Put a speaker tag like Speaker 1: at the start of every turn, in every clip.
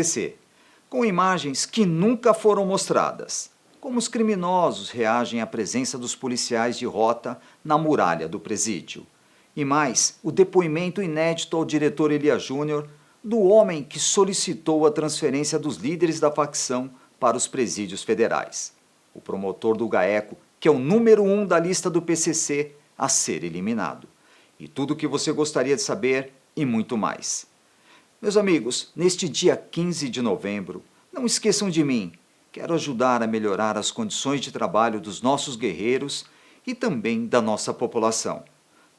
Speaker 1: PCC, com imagens que nunca foram mostradas. Como os criminosos reagem à presença dos policiais de rota na muralha do presídio. E mais, o depoimento inédito ao diretor Elias Júnior do homem que solicitou a transferência dos líderes da facção para os presídios federais. O promotor do GAECO, que é o número 1 da lista do PCC a ser eliminado. E tudo o que você gostaria de saber e muito mais. Meus amigos, neste dia 15 de novembro, não esqueçam de mim. Quero ajudar a melhorar as condições de trabalho dos nossos guerreiros e também da nossa população.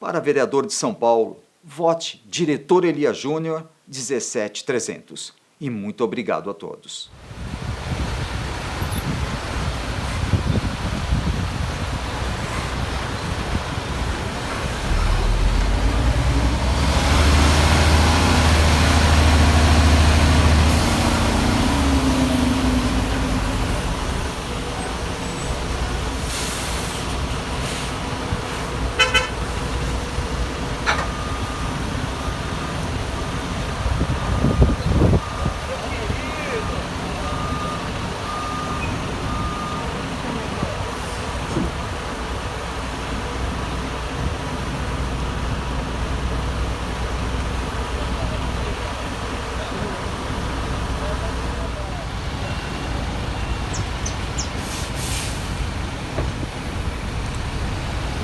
Speaker 1: Para vereador de São Paulo, vote diretor Elias Júnior 17300. E muito obrigado a todos.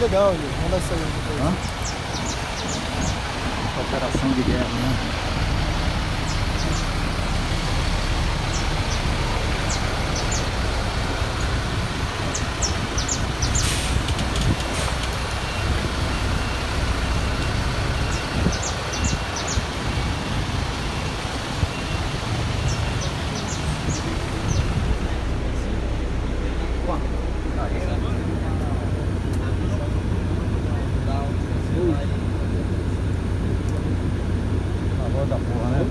Speaker 2: Legal, Elias. Manda essa aí depois.
Speaker 3: Operação de guerra, né? Da porra, né?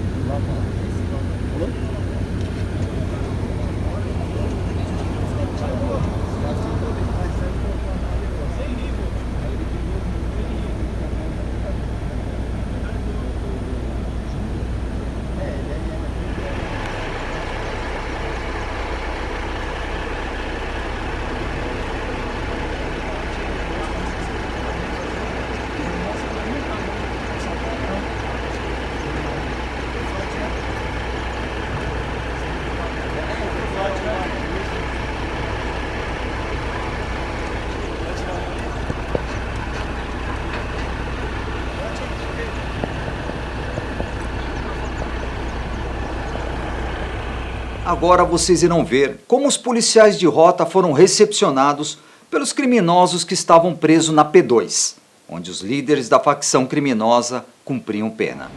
Speaker 1: Agora vocês irão ver como os policiais de rota foram recepcionados pelos criminosos que estavam presos na P2, onde os líderes da facção criminosa cumpriam pena.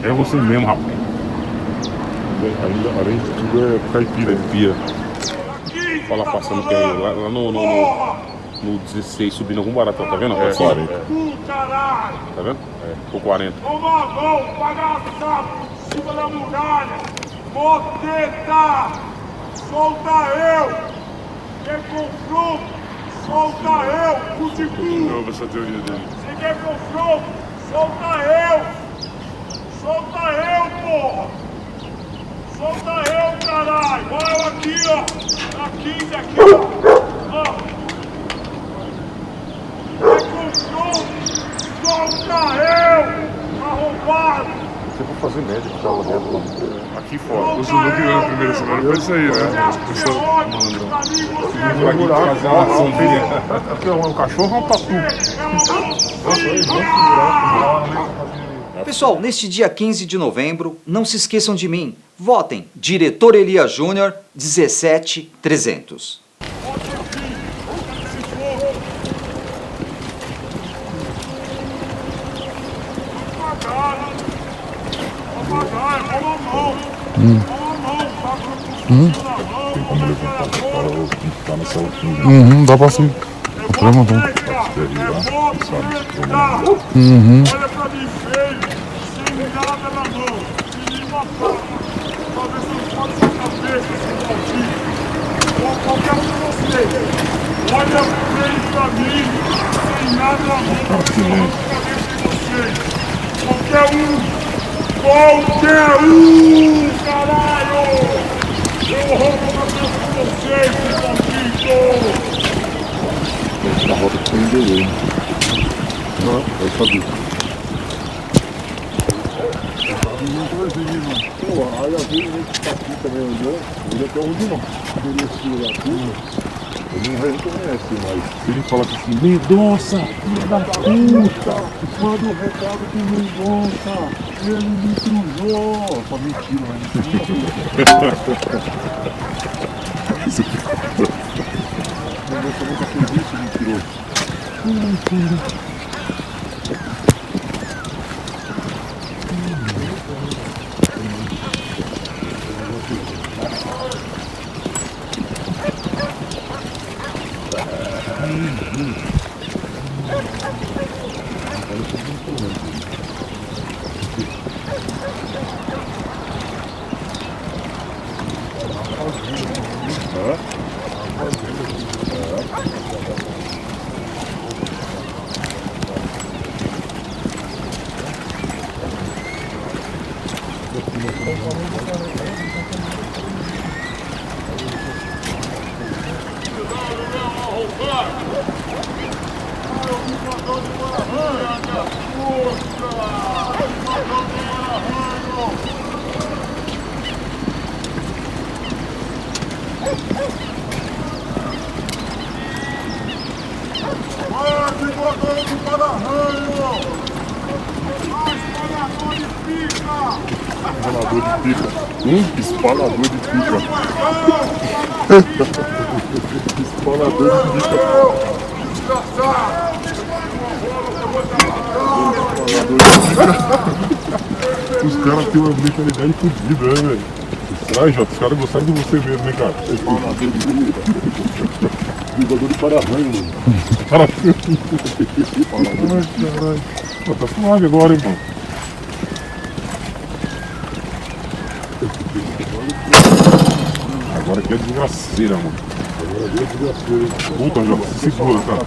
Speaker 4: É você mesmo, rapaz. Além de tudo, é caipira de pia. Olha lá passando que é lá no 16 subindo algum barato, tá vendo? É 40. Tá vendo? É, ou 40.
Speaker 5: Toma mão, bagaçado, em cima da muralha. Moteta, solta eu. Quer confronto, solta eu. Futebol.
Speaker 4: De novo essa teoria dele.
Speaker 5: Se quer confronto, solta eu. Solta eu, porra. Solta eu, caralho! Olha eu aqui, ó! Na 15 aqui, ó! Ó! É confronto! Solta eu! Arrombado!
Speaker 4: Você vai fazer médico, tá lá dentro. Aqui fora. O Zulu que ganhou na primeira semana foi isso aí, né?
Speaker 5: Você é ótimo! Pra mim você é
Speaker 4: Vai aqui fazer uma ação. Aqui é um cachorro ou um tatu?
Speaker 1: Pessoal, neste dia 15 de novembro, não se esqueçam de mim. Votem diretor Elias Júnior 17300.
Speaker 4: Dá pra sim. Não problema não.
Speaker 5: Olha pra mim feio, sem nada na mão, e nenhuma faca. Talvez não pode ser cabeça, seu maldito. qualquer um de vocês. Olha bem pra mim, sem nada a ver com a cabeça de vocês. Qualquer um, caralho! Eu roubo a cabeça de vocês, bandido!
Speaker 4: A rota foi em delay. Não, eu sabia.
Speaker 6: Aí às vezes a gente tá aqui também olhando, ele até onde não. Ele não reconhece mais.
Speaker 4: Ele fala assim, Mendonça, filho da puta,
Speaker 6: Manda um recado pro Mendonça, ele me cruzou. Só mentira, mas Mendonça nunca fez isso, mentiroso.
Speaker 5: Espalhador de pica!
Speaker 6: Espalador de pica. Espalador de pica.
Speaker 4: os caras têm uma mentalidade fodida, né, velho? Ai, Jota, os caras gostaram de você mesmo, né, cara?
Speaker 6: Espalador de pica. Jogador de para-arranho, mano.
Speaker 4: Ai, caralho. Pô, tá suave agora, hein, mano? Agora aqui é desgraceira, mano.
Speaker 6: Agora deu desgraceira.
Speaker 4: Puta, Jota, se segura, cara.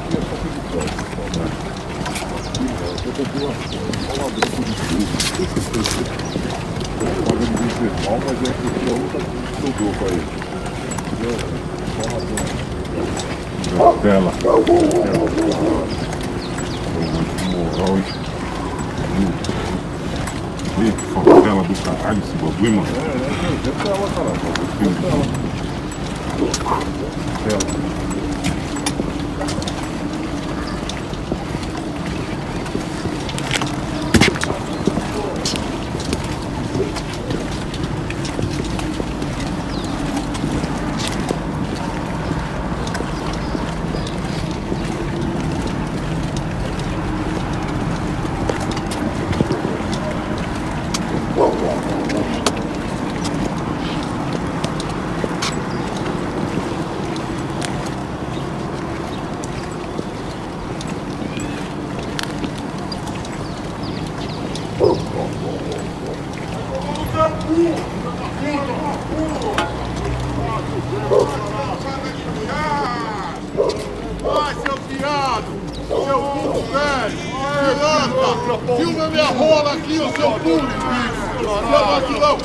Speaker 6: Mas é porque a outra sobrou pra ele.
Speaker 4: Tela. Moral, hein? Ih, favela do caralho esse bagulho, mano.
Speaker 5: Vai, seu fiado! Seu burro velho! Pilantra! Filma minha rola aqui, o seu burro! Seu vacilão!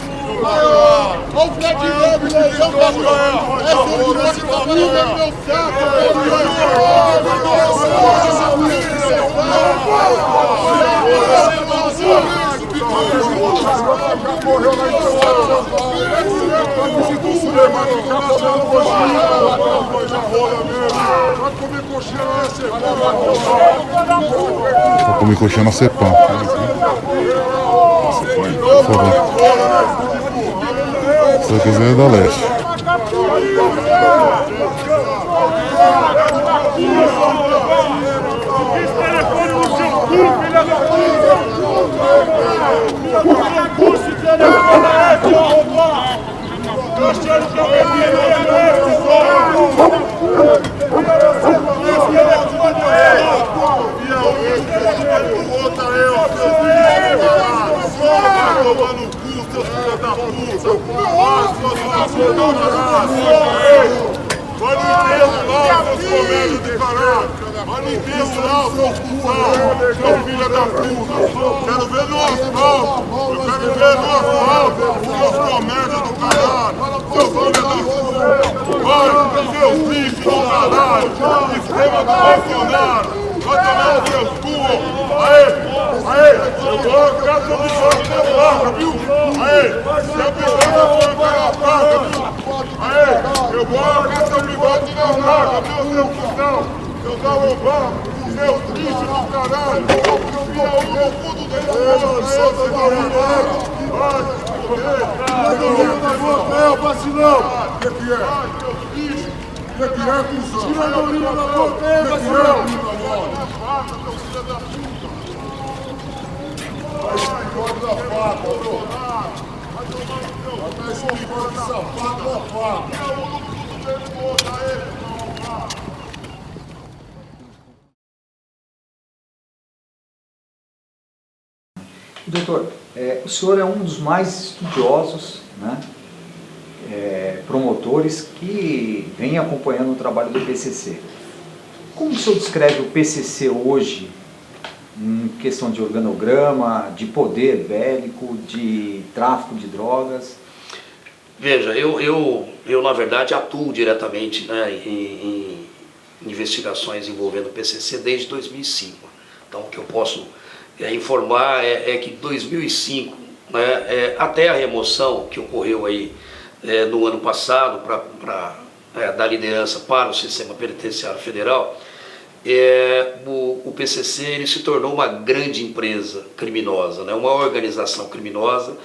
Speaker 5: Olha o Fred Gomes aí, seu vacilão! É seu que tá falando meu saco! Morreu na estrada! Vai comer coxinha na Cepam.
Speaker 6: Vou comer coxinha na Cepam. Por favor. Essa coisa é da Leste.
Speaker 5: Esse telefone no seu cu, filha da puta! Puxa o telefone aí, seu arrombado! Eu achando que eu bebi no telefone, comédia de caralho. Mas me deu lá, seu cuzão, seu filho da puta. Quero ver no asfalto. Eu quero ver no asfalto. Seus comédias do caralho. Seu filho da puta. Vai, seus bichos do caralho. Esquema do Bolsonaro. Vai tomar os seus cu. Aê, eu vou ficar com o bigode na placa, viu? Aê, seu bigode vai na placa, viu? Aê, eu vou ficar seu bigode na placa, viu, seu cuzão? Seus arrombados, seus bichos do caralho. Eu o cu do dedo, seus arrombados. Vai, vacilão. O que é? Seus bichos. O que é, cuzão? Tira a orelha da boca, vacilão. Seu filho da puta. Vai da faca, ô. Vai tomar no teu cu. Vai esquivando essa faca da faca. É o lucro do dedo do outro, aê.
Speaker 1: Doutor, o senhor é um dos mais estudiosos, né, promotores que vem acompanhando o trabalho do PCC. Como o senhor descreve o PCC hoje, em questão de organograma, de poder bélico, de tráfico de drogas?
Speaker 7: Veja, eu na verdade atuo diretamente, né, em investigações envolvendo o PCC desde 2005. Então o que eu posso informar é que 2005, né, até a remoção que ocorreu aí no ano passado da liderança para o sistema penitenciário federal, o PCC ele se tornou uma grande empresa criminosa, né, uma organização criminosa,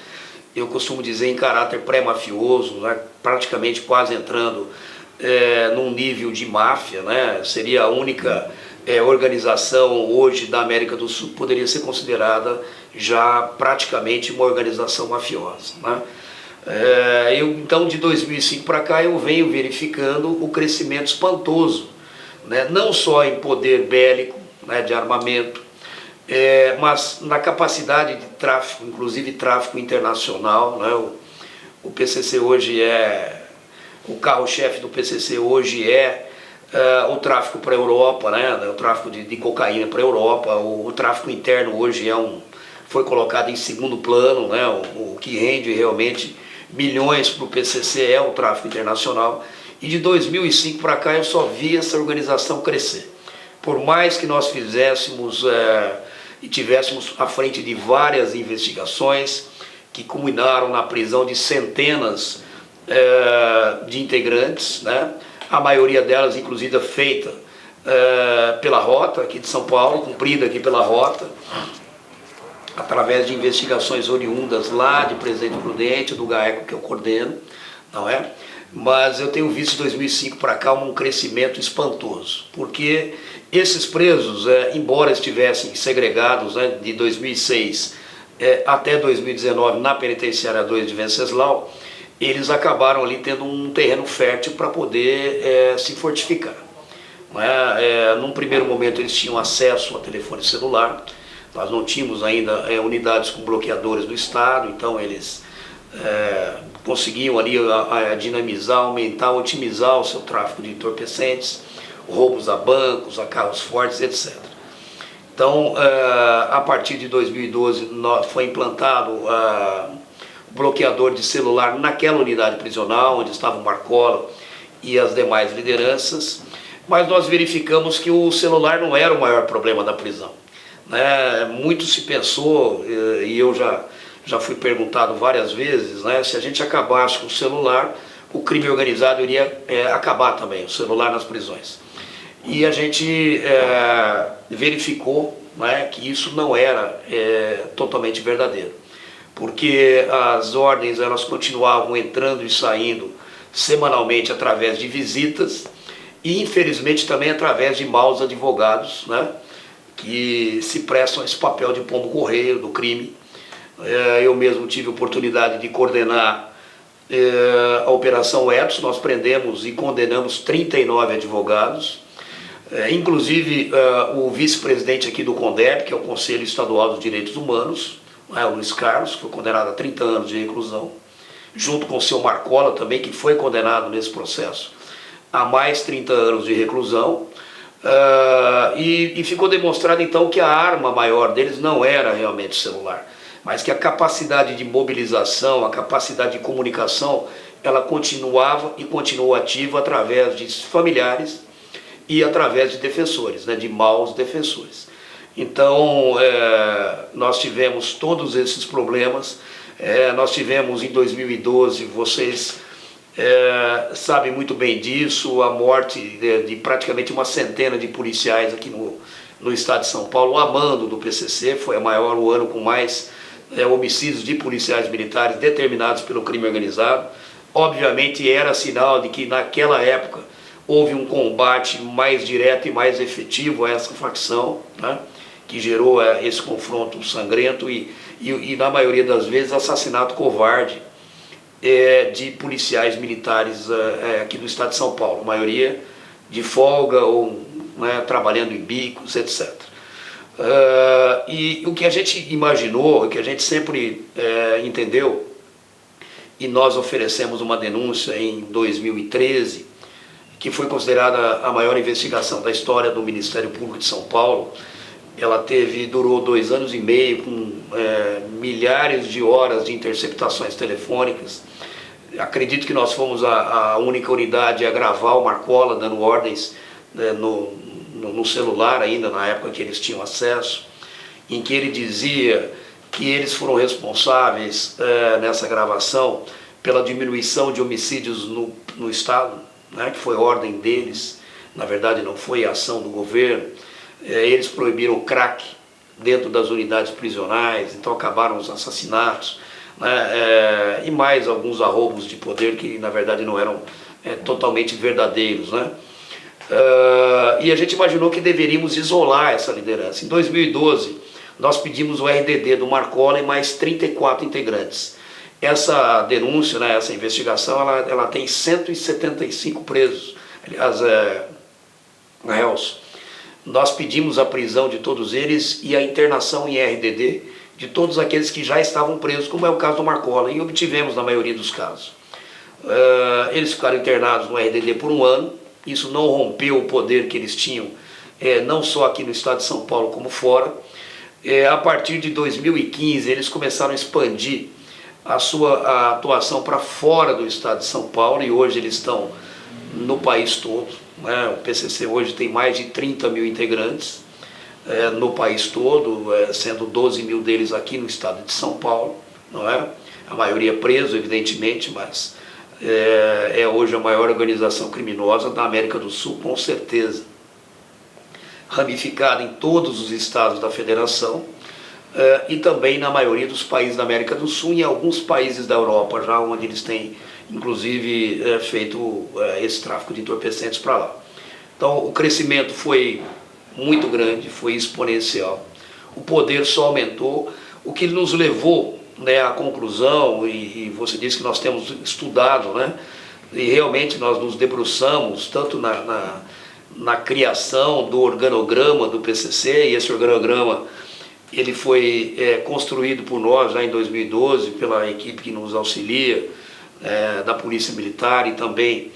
Speaker 7: eu costumo dizer em caráter pré-mafioso, né, praticamente quase entrando num nível de máfia, né, seria a única organização hoje da América do Sul que poderia ser considerada já praticamente uma organização mafiosa, né? Então de 2005 para cá eu venho verificando o crescimento espantoso, né? Não só em poder bélico, né, de armamento, mas na capacidade de tráfico, inclusive tráfico internacional, né? O PCC hoje o carro-chefe do PCC hoje o tráfico para a Europa, né? O tráfico de cocaína para a Europa, o tráfico interno hoje foi colocado em segundo plano, né? O que rende realmente milhões para o PCC é o tráfico internacional, e de 2005 para cá eu só vi essa organização crescer. Por mais que nós fizéssemos e tivéssemos à frente de várias investigações que culminaram na prisão de centenas de integrantes, né? A maioria delas inclusive feita pela Rota aqui de São Paulo, cumprida aqui pela Rota, através de investigações oriundas lá de Presidente Prudente, do GAECO que eu coordeno, não é? Mas eu tenho visto de 2005 para cá um crescimento espantoso, porque esses presos, embora estivessem segregados, né, de 2006 até 2019 na Penitenciária 2 de Venceslau, eles acabaram ali tendo um terreno fértil para poder se fortificar. Num primeiro momento eles tinham acesso ao telefone celular, nós não tínhamos ainda unidades com bloqueadores do Estado, então eles conseguiam ali dinamizar, aumentar, otimizar o seu tráfico de entorpecentes, roubos a bancos, a carros fortes, etc. Então, a partir de 2012 foi implantado o bloqueador de celular naquela unidade prisional, onde estava o Marcola e as demais lideranças, mas nós verificamos que o celular não era o maior problema da prisão. Muito se pensou, e eu já fui perguntado várias vezes, né, se a gente acabasse com o celular, o crime organizado iria acabar também, o celular nas prisões. E a gente verificou, né, que isso não era totalmente verdadeiro, porque as ordens elas continuavam entrando e saindo semanalmente através de visitas e infelizmente também através de maus advogados, né, que se prestam a esse papel de pombo-correio do crime. Eu mesmo tive a oportunidade de coordenar a Operação Etos, nós prendemos e condenamos 39 advogados, inclusive o vice-presidente aqui do CONDEP, que é o Conselho Estadual dos Direitos Humanos, o Luiz Carlos, que foi condenado a 30 anos de reclusão, junto com o seu Marcola também, que foi condenado nesse processo a mais 30 anos de reclusão. E ficou demonstrado então que a arma maior deles não era realmente o celular, mas que a capacidade de mobilização, a capacidade de comunicação, ela continuava e continuou ativa através de familiares e através de defensores, né, de maus defensores. Então, nós tivemos todos esses problemas. Nós tivemos em 2012, vocês sabem muito bem disso, a morte de praticamente uma centena de policiais aqui no estado de São Paulo, a mando do PCC. Foi o ano com mais homicídios de policiais militares determinados pelo crime organizado. Obviamente era sinal de que naquela época houve um combate mais direto e mais efetivo a essa facção, né, que gerou esse confronto sangrento e na maioria das vezes assassinato covarde de policiais militares aqui do estado de São Paulo, a maioria de folga ou, né, trabalhando em bicos, etc. E o que a gente imaginou, o que a gente sempre entendeu, e nós oferecemos uma denúncia em 2013, que foi considerada a maior investigação da história do Ministério Público de São Paulo. Ela durou 2 anos e meio, com milhares de horas de interceptações telefônicas. Acredito que nós fomos a única unidade a gravar o Marcola dando ordens no celular ainda, na época que eles tinham acesso, em que ele dizia que eles foram responsáveis nessa gravação pela diminuição de homicídios no estado, né, que foi ordem deles, na verdade não foi ação do governo. Eles proibiram o crack dentro das unidades prisionais, então acabaram os assassinatos, né, e mais alguns arroubos de poder que na verdade não eram totalmente verdadeiros, né? E a gente imaginou que deveríamos isolar essa liderança. Em 2012 nós pedimos o RDD do Marcola e mais 34 integrantes. Essa denúncia, né, essa investigação, ela tem 175 presos, aliás, réus. Nós pedimos a prisão de todos eles e a internação em RDD de todos aqueles que já estavam presos, como é o caso do Marcola, e obtivemos na maioria dos casos. Eles ficaram internados no RDD por 1 ano, isso não rompeu o poder que eles tinham, não só aqui no estado de São Paulo como fora. A partir de 2015 eles começaram a expandir a sua atuação para fora do estado de São Paulo, e hoje eles estão no país todo, né? O PCC hoje tem mais de 30 mil integrantes no país todo, sendo 12 mil deles aqui no estado de São Paulo, não é? A maioria preso, evidentemente, mas hoje a maior organização criminosa da América do Sul, com certeza, ramificada em todos os estados da federação, e também na maioria dos países da América do Sul e em alguns países da Europa, já onde eles têm inclusive feito esse tráfico de entorpecentes para lá. Então o crescimento foi muito grande, foi exponencial, o poder só aumentou, o que nos levou, né, à conclusão, e você disse que nós temos estudado, né, e realmente nós nos debruçamos tanto na criação do organograma do PCC, e esse organograma ele foi construído por nós já em 2012, pela equipe que nos auxilia, da Polícia Militar, e também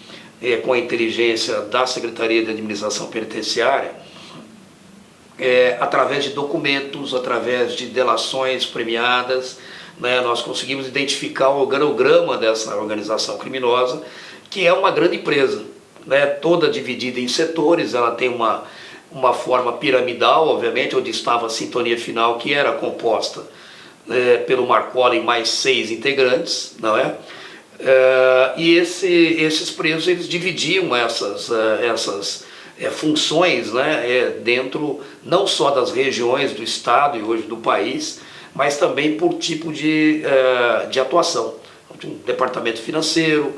Speaker 7: com a inteligência da Secretaria de Administração Penitenciária, através de documentos, através de delações premiadas, né, nós conseguimos identificar o organograma dessa organização criminosa, que é uma grande empresa, né, toda dividida em setores. Ela tem uma forma piramidal, obviamente, onde estava a sintonia final, que era composta pelo Marcola e mais 6 integrantes, não é? E esses presos, eles dividiam essas funções, né, dentro não só das regiões do estado e hoje do país, mas também por tipo de atuação. O departamento financeiro,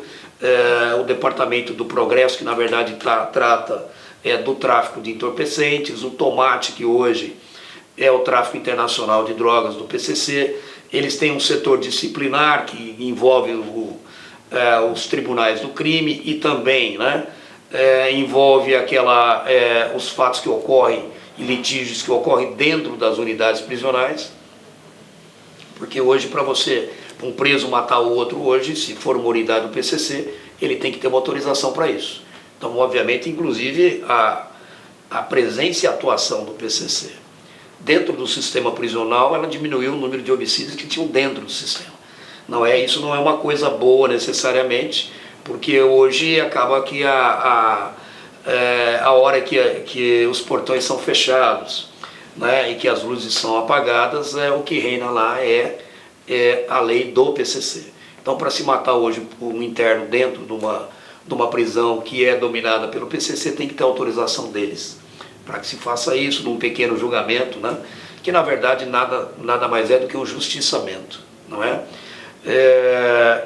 Speaker 7: o departamento do progresso, que na verdade trata do tráfico de entorpecentes, o tomate, que hoje é o tráfico internacional de drogas do PCC. Eles têm um setor disciplinar que envolve os tribunais do crime e também, né, envolve os fatos que ocorrem e litígios que ocorrem dentro das unidades prisionais, porque hoje, para um preso matar o outro hoje, se for uma unidade do PCC, ele tem que ter uma autorização para isso. Então, obviamente, inclusive, a presença e atuação do PCC dentro do sistema prisional, ela diminuiu o número de homicídios que tinham dentro do sistema. Isso não é uma coisa boa necessariamente, porque hoje acaba que a hora que os portões são fechados, né, e que as luzes são apagadas, o que reina lá é a lei do PCC. Então, para se matar hoje um interno dentro de uma prisão que é dominada pelo PCC, tem que ter autorização deles, para que se faça isso num pequeno julgamento, né, que na verdade nada mais é do que um justiçamento, não é?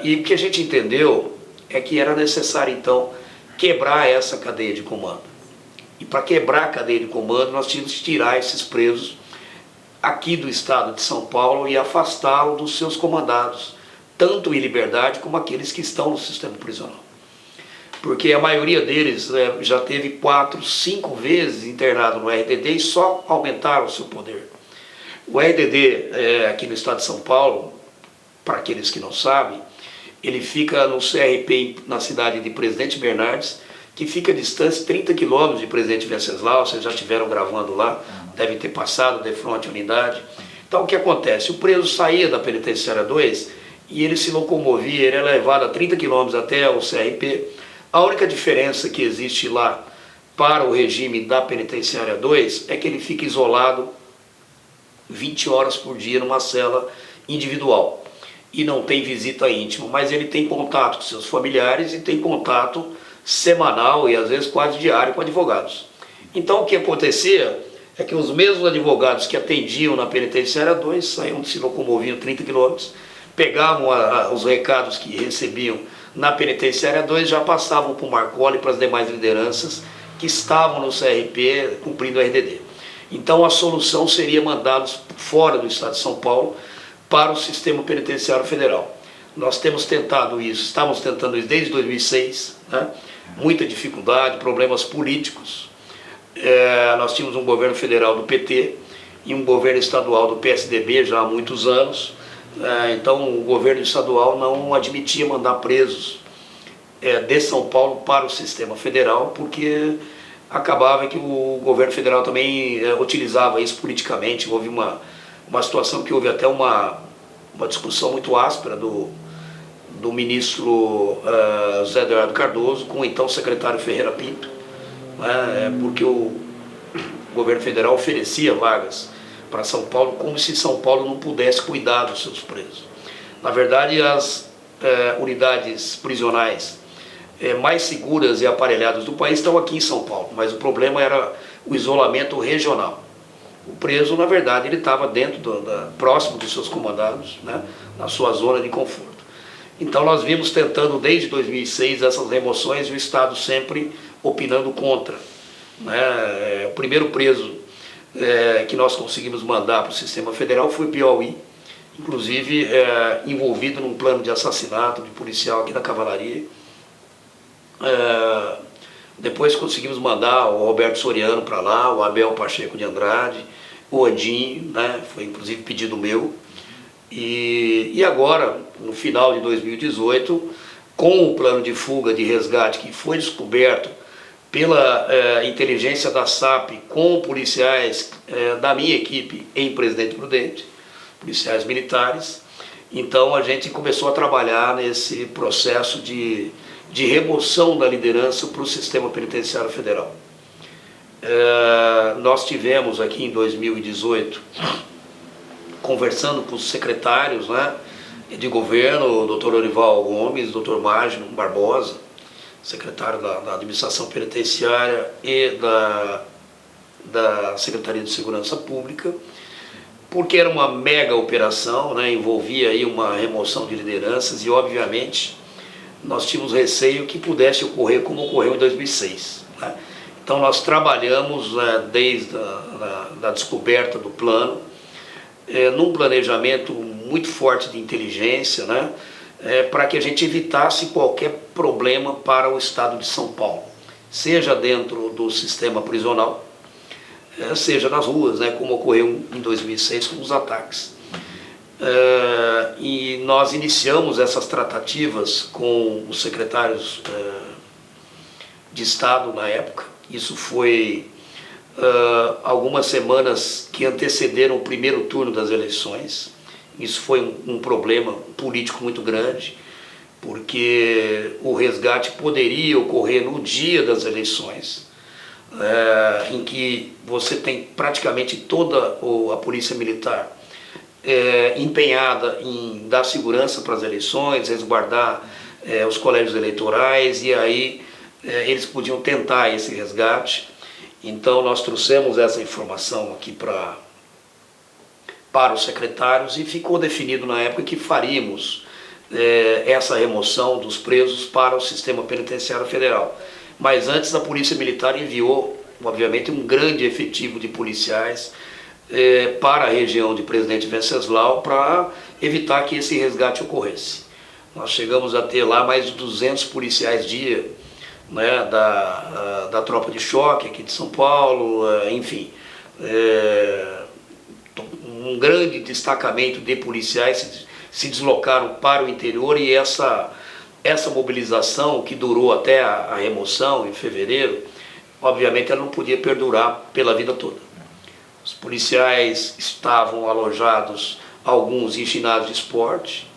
Speaker 7: E o que a gente entendeu é que era necessário, então, quebrar essa cadeia de comando. E para quebrar a cadeia de comando, nós tínhamos que tirar esses presos aqui do estado de São Paulo e afastá-los dos seus comandados, tanto em liberdade como aqueles que estão no sistema prisional. Porque a maioria deles já teve 4, 5 vezes internado no RDD e só aumentaram o seu poder. O RDD, aqui no estado de São Paulo, para aqueles que não sabem, ele fica no CRP na cidade de Presidente Bernardes, que fica a distância de 30 quilômetros de Presidente Venceslau. Vocês já estiveram gravando lá, devem ter passado de fronte à unidade. Então o que acontece? O preso saía da penitenciária 2 e ele se locomovia, ele é levado a 30 quilômetros até o CRP. A única diferença que existe lá para o regime da penitenciária 2 é que ele fica isolado 20 horas por dia numa cela individual e não tem visita íntima, mas ele tem contato com seus familiares e tem contato semanal e às vezes quase diário com advogados. Então o que acontecia é que os mesmos advogados que atendiam na penitenciária 2 saíam, se locomoviam 30 quilômetros, pegavam os recados que recebiam na penitenciária 2, já passavam para o Marcoli e para as demais lideranças que estavam no CRP cumprindo o RDD. Então a solução seria mandá-los fora do estado de São Paulo para o sistema penitenciário federal. Nós temos tentado isso, estávamos tentando isso desde 2006, né? Muita dificuldade, problemas políticos. Nós tínhamos um governo federal do PT e um governo estadual do PSDB já há muitos anos. Então o governo estadual não admitia mandar presos de São Paulo para o sistema federal, porque acabava que o governo federal também utilizava isso politicamente. Houve uma situação que houve até uma discussão muito áspera do ministro José Eduardo Cardoso com o então secretário Ferreira Pinto, né, porque o governo federal oferecia vagas para São Paulo como se São Paulo não pudesse cuidar dos seus presos. Na verdade, as unidades prisionais mais seguras e aparelhadas do país estão aqui em São Paulo, mas o problema era o isolamento regional. O preso, na verdade, ele estava próximo dos seus comandados, né, na sua zona de conforto. Então nós vimos tentando desde 2006 essas remoções e o Estado sempre opinando contra, né. O primeiro preso que nós conseguimos mandar para o sistema federal foi o Piauí, inclusive envolvido num plano de assassinato de policial aqui da Cavalaria. Depois conseguimos mandar o Roberto Soriano para lá, o Abel Pacheco de Andrade, o Andinho, né, foi inclusive pedido meu. E agora, no final de 2018, com o plano de fuga, de resgate que foi descoberto pela inteligência da SAP com policiais da minha equipe em Presidente Prudente, policiais militares, então a gente começou a trabalhar nesse processo de remoção da liderança para o sistema penitenciário federal. Nós tivemos aqui em 2018, conversando com os secretários, né, de governo, o Dr. Orival Gomes, o Dr. Magno Barbosa, secretário da Administração Penitenciária e da Secretaria de Segurança Pública, porque era uma mega operação, né, envolvia aí uma remoção de lideranças e, obviamente, nós tínhamos receio que pudesse ocorrer como ocorreu em 2006. Né? Então nós trabalhamos desde a descoberta do plano, num planejamento muito forte de inteligência, né? Para que a gente evitasse qualquer problema para o estado de São Paulo, seja dentro do sistema prisional, seja nas ruas, né? Como ocorreu em 2006 com os ataques. E nós iniciamos essas tratativas com os secretários de Estado na época. Isso foi algumas semanas que antecederam o primeiro turno das eleições. Isso foi um problema político muito grande, porque o resgate poderia ocorrer no dia das eleições, em que você tem praticamente toda a polícia militar empenhada em dar segurança para as eleições, resguardar os colégios eleitorais, e aí eles podiam tentar esse resgate. Então nós trouxemos essa informação aqui para os secretários e ficou definido na época que faríamos essa remoção dos presos para o sistema penitenciário federal. Mas antes a Polícia Militar enviou, obviamente, um grande efetivo de policiais para a região de Presidente Venceslau para evitar que esse resgate ocorresse. Nós chegamos a ter lá mais de 200 policiais dia, né, da tropa de choque aqui de São Paulo, enfim. Um grande destacamento de policiais se deslocaram para o interior, e essa mobilização, que durou até a remoção em fevereiro, obviamente ela não podia perdurar pela vida toda. Os policiais estavam alojados, alguns em ginásios de esporte,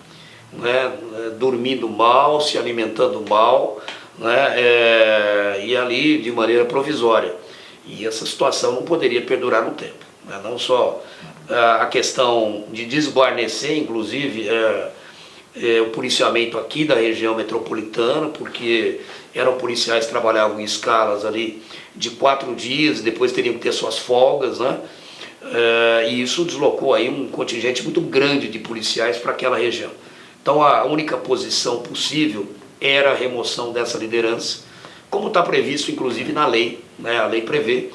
Speaker 7: né, dormindo mal, se alimentando mal, né, e ali de maneira provisória. E essa situação não poderia perdurar no tempo, né? Não só a questão de desguarnecer, inclusive, o policiamento aqui da região metropolitana, porque eram policiais que trabalhavam em escalas ali de 4 dias, depois teriam que ter suas folgas, né? E isso deslocou aí um contingente muito grande de policiais para aquela região. Então a única posição possível era a remoção dessa liderança, como está previsto inclusive na lei, né? A lei prevê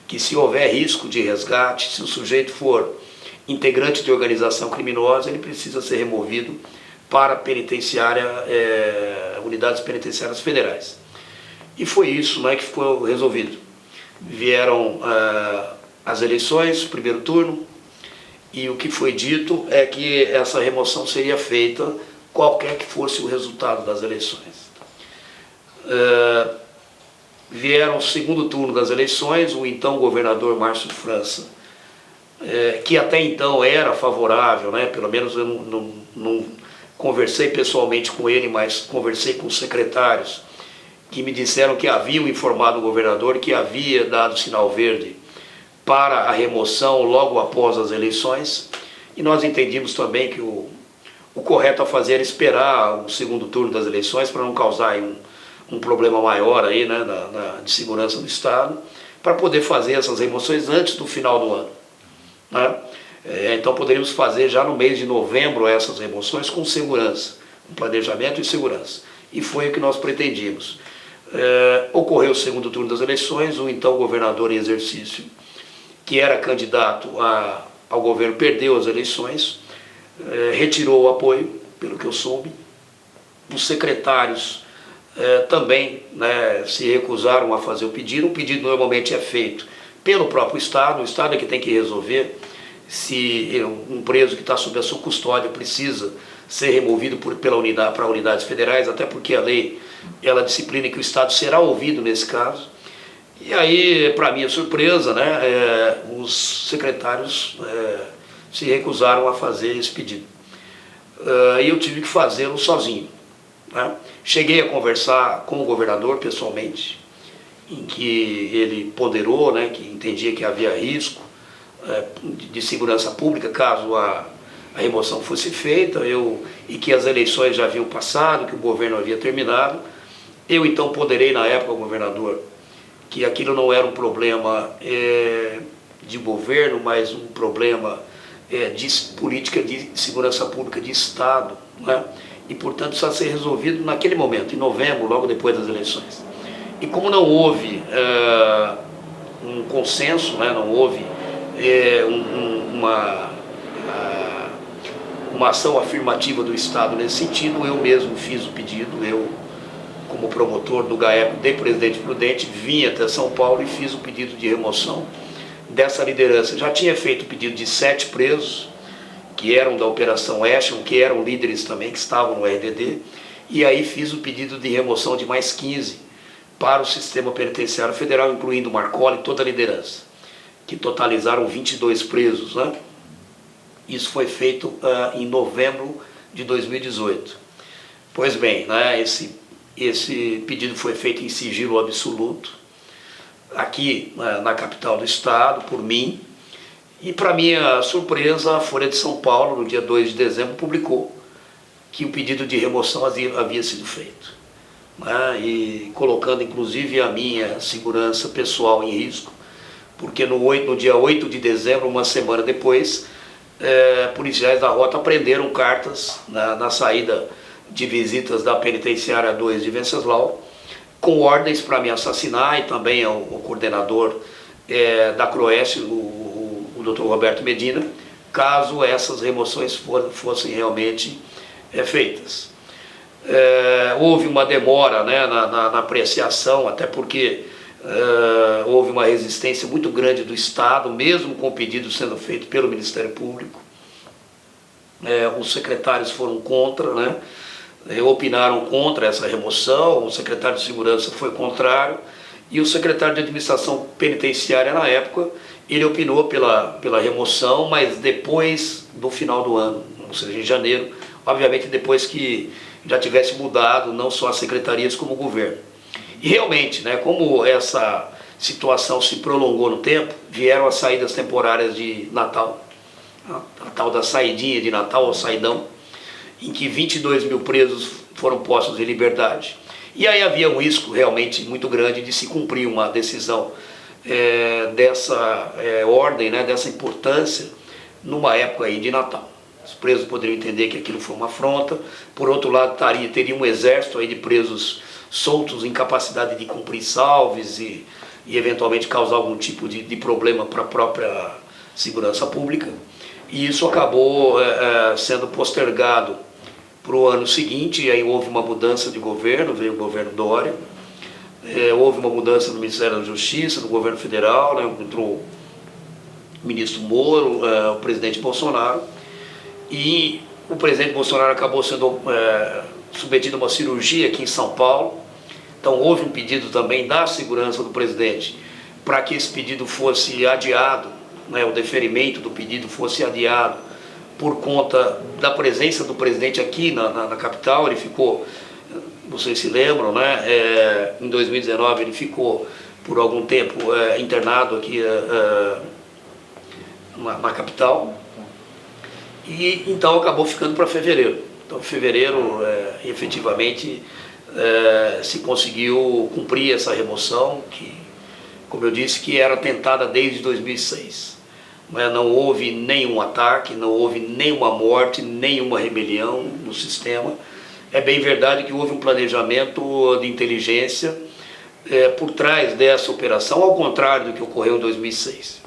Speaker 7: que, se houver risco de resgate, se o sujeito for integrante de organização criminosa, ele precisa ser removido para a penitenciária, unidades penitenciárias federais. E foi isso, né, que foi resolvido. Vieram as eleições, o primeiro turno, e o que foi dito é que essa remoção seria feita qualquer que fosse o resultado das eleições. Vieram o segundo turno das eleições, o então governador Márcio França, que até então era favorável, né, pelo menos eu não conversei pessoalmente com ele, mas conversei com os secretários, que me disseram que haviam informado o governador que havia dado sinal verde para a remoção logo após as eleições, e nós entendimos também que o correto a fazer era esperar o segundo turno das eleições para não causar aí um problema maior aí, né, de segurança do Estado, para poder fazer essas remoções antes do final do ano, né? Então poderíamos fazer já no mês de novembro essas remoções com segurança, com planejamento e segurança. E foi o que nós pretendíamos. Ocorreu o segundo turno das eleições, o então governador em exercício, que era candidato ao governo, perdeu as eleições, retirou o apoio, pelo que eu soube. Os secretários também, né, se recusaram a fazer o pedido. O pedido normalmente é feito pelo próprio Estado, o Estado é que tem que resolver se um preso que está sob a sua custódia precisa ser removido para unidades federais, até porque a lei ela disciplina que o Estado será ouvido nesse caso. E aí, para minha surpresa, né, os secretários se recusaram a fazer esse pedido. E eu tive que fazê-lo sozinho, né? Cheguei a conversar com o governador pessoalmente, em que ele ponderou, né, que entendia que havia risco de segurança pública caso a remoção fosse feita, e que as eleições já haviam passado, que o governo havia terminado. Eu então ponderei na época ao governador que aquilo não era um problema de governo, mas um problema de política de segurança pública de Estado, né? E portanto só ser resolvido naquele momento, em novembro, logo depois das eleições. E como não houve um consenso, né, não houve uma ação afirmativa do Estado nesse sentido, eu mesmo fiz o pedido, eu, como promotor do GAECO de Presidente Prudente, vim até São Paulo e fiz o pedido de remoção dessa liderança. Já tinha feito o pedido de 7 presos, que eram da Operação Echelon, que eram líderes também, que estavam no RDD, e aí fiz o pedido de remoção de mais 15 para o sistema penitenciário federal, incluindo Marcola e toda a liderança, que totalizaram 22 presos, né? Isso foi feito em novembro de 2018. Pois bem, né, esse pedido foi feito em sigilo absoluto, aqui na capital do estado, por mim, e para minha surpresa, a Folha de São Paulo, no dia 2 de dezembro, publicou que o pedido de remoção havia sido feito, né, e colocando inclusive a minha segurança pessoal em risco, porque no dia 8 de dezembro, uma semana depois, policiais da rota prenderam cartas na saída de visitas da penitenciária 2 de Venceslau, com ordens para me assassinar, e também o coordenador da Croeste, o Dr. Roberto Medina, caso essas remoções fossem realmente feitas. Houve uma demora, né, na apreciação, até porque houve uma resistência muito grande do Estado, mesmo com o pedido sendo feito pelo Ministério Público. Os secretários foram contra, né, opinaram contra essa remoção, o secretário de Segurança foi contrário, e o secretário de Administração Penitenciária, na época, ele opinou pela remoção, mas depois do final do ano, ou seja, em janeiro, obviamente depois que já tivesse mudado não só as secretarias como o governo. E realmente, né, como essa situação se prolongou no tempo, vieram as saídas temporárias de Natal, a tal da saidinha de Natal, ou saidão, em que 22 mil presos foram postos em liberdade. E aí havia um risco realmente muito grande de se cumprir uma decisão dessa ordem, né, dessa importância, numa época aí de Natal. Os presos poderiam entender que aquilo foi uma afronta. Por outro lado, teria um exército aí de presos soltos, em capacidade de cumprir salves e eventualmente causar algum tipo de problema para a própria segurança pública. E isso acabou sendo postergado para o ano seguinte, e aí houve uma mudança de governo, veio o governo Dória, houve uma mudança no Ministério da Justiça, no governo federal, né, entrou o ministro Moro, o presidente Bolsonaro, e o presidente Bolsonaro acabou sendo submetido a uma cirurgia aqui em São Paulo. Então houve um pedido também da segurança do presidente para que esse pedido fosse adiado, né, o deferimento do pedido fosse adiado por conta da presença do presidente aqui na capital. Ele ficou, vocês se lembram, né, em 2019 ele ficou por algum tempo internado aqui na capital, e então acabou ficando para fevereiro. Então, em fevereiro, efetivamente, se conseguiu cumprir essa remoção, que, como eu disse, que era tentada desde 2006. Não houve nenhum ataque, não houve nenhuma morte, nenhuma rebelião no sistema. É bem verdade que houve um planejamento de inteligência por trás dessa operação, ao contrário do que ocorreu em 2006.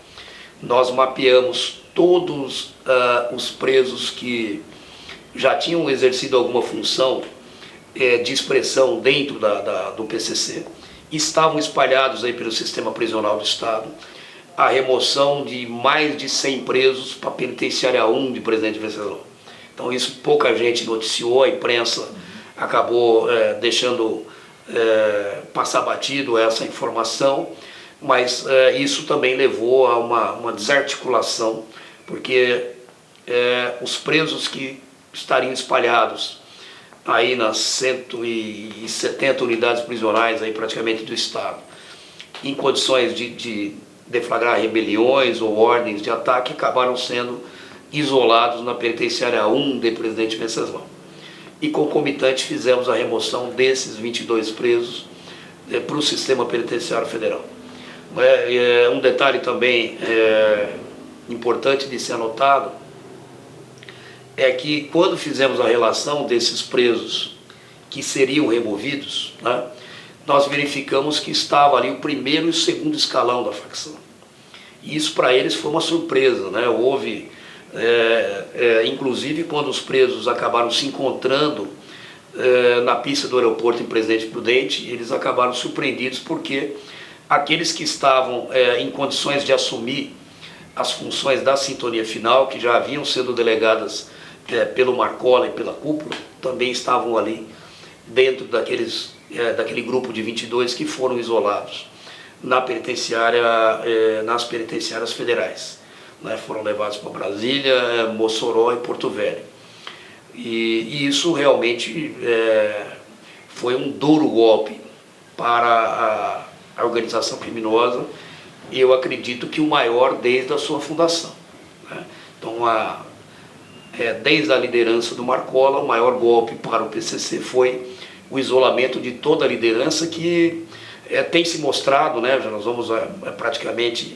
Speaker 7: Nós mapeamos todos os presos que já tinham exercido alguma função de expressão dentro do PCC, estavam espalhados aí pelo sistema prisional do Estado. A remoção de mais de 100 presos para a penitenciária 1 de Presidente Venceslau. Então isso pouca gente noticiou, a imprensa acabou deixando passar batido essa informação, mas isso também levou a uma desarticulação, porque os presos que estariam espalhados aí nas 170 unidades prisionais aí praticamente do Estado, em condições de deflagrar rebeliões ou ordens de ataque, acabaram sendo isolados na penitenciária 1 de Presidente Venceslau. E concomitante fizemos a remoção desses 22 presos para o sistema penitenciário federal. Um detalhe também importante de ser anotado é que quando fizemos a relação desses presos que seriam removidos, né, nós verificamos que estava ali o primeiro e o segundo escalão da facção. E isso para eles foi uma surpresa, né? Houve, inclusive quando os presos acabaram se encontrando na pista do aeroporto em Presidente Prudente, eles acabaram surpreendidos porque aqueles que estavam em condições de assumir as funções da sintonia final, que já haviam sido delegadas pelo Marcola e pela cúpula, também estavam ali dentro daqueles daquele grupo de 22 que foram isolados nas penitenciárias federais. Né? Foram levados para Brasília, Mossoró e Porto Velho. E isso realmente foi um duro golpe para a organização criminosa, e eu acredito que o maior desde a sua fundação. Né? Então, desde a liderança do Marcola, o maior golpe para o PCC foi o isolamento de toda a liderança, que tem se mostrado, né? Já nós vamos praticamente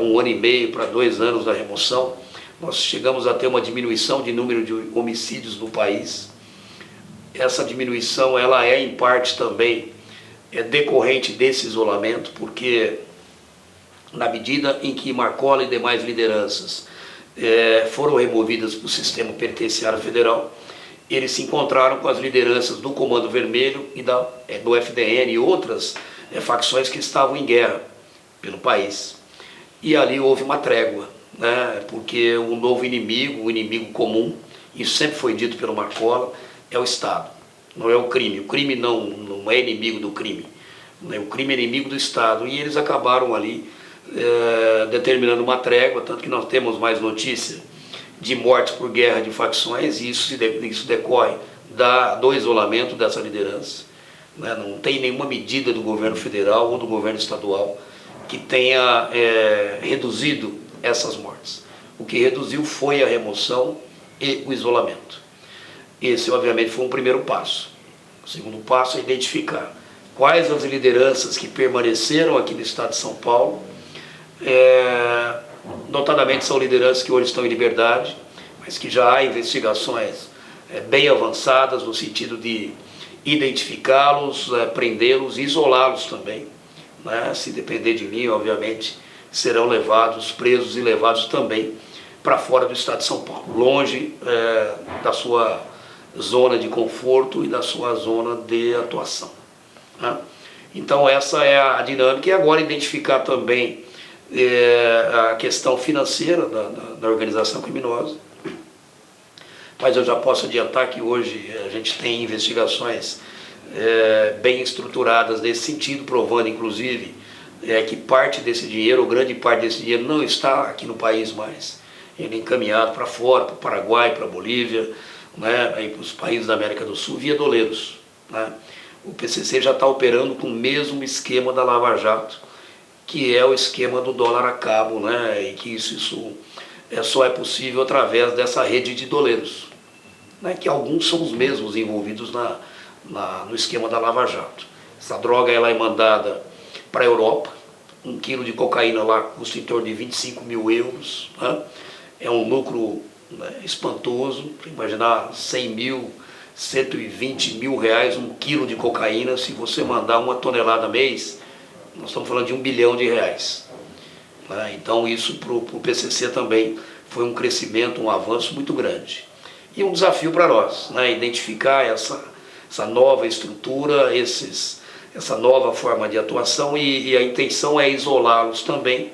Speaker 7: 1 ano e meio para 2 anos da remoção, nós chegamos a ter uma diminuição de número de homicídios no país. Essa diminuição ela é em parte também decorrente desse isolamento, porque na medida em que Marcola e demais lideranças foram removidas para o sistema penitenciário federal, eles se encontraram com as lideranças do Comando Vermelho e do FDN e outras facções que estavam em guerra pelo país. E ali houve uma trégua, né? Porque o novo inimigo, o inimigo comum, isso sempre foi dito pelo Marcola, é o Estado, não é o crime. O crime não é inimigo do crime, né? O crime é inimigo do Estado. E eles acabaram ali determinando uma trégua, tanto que nós temos mais notícia de mortes por guerra de facções, e isso decorre do isolamento dessa liderança. Né? Não tem nenhuma medida do governo federal ou do governo estadual que tenha reduzido essas mortes. O que reduziu foi a remoção e o isolamento. Esse, obviamente, foi um primeiro passo. O segundo passo é identificar quais as lideranças que permaneceram aqui no estado de São Paulo. Notadamente são lideranças que hoje estão em liberdade, mas que já há investigações bem avançadas no sentido de identificá-los, prendê-los e isolá-los também. Né? Se depender de mim, obviamente, serão levados, presos e levados também para fora do estado de São Paulo, longe da sua zona de conforto e da sua zona de atuação. Né? Então essa é a dinâmica, e agora identificar também a questão financeira da organização criminosa. Mas eu já posso adiantar que hoje a gente tem investigações bem estruturadas nesse sentido, provando inclusive que parte desse dinheiro, ou grande parte desse dinheiro, não está aqui no país mais. Ele é encaminhado para fora, para o Paraguai, para a Bolívia, né, para os países da América do Sul, via doleiros. Né? O PCC já está operando com o mesmo esquema da Lava Jato, que é o esquema do dólar a cabo, né? E que isso só é possível através dessa rede de doleiros, né? Que alguns são os mesmos envolvidos no esquema da Lava Jato. Essa droga ela é mandada para a Europa, 1 quilo de cocaína lá custa em torno de 25 mil euros, né? É um lucro, né, espantoso. Para imaginar 100 mil, 120 mil reais 1 quilo de cocaína, se você mandar 1 tonelada mês, nós estamos falando de R$1 bilhão. Né? Então isso para o PCC também foi um crescimento, um avanço muito grande. E um desafio para nós, né? Identificar essa nova estrutura, essa nova forma de atuação, e a intenção é isolá-los também.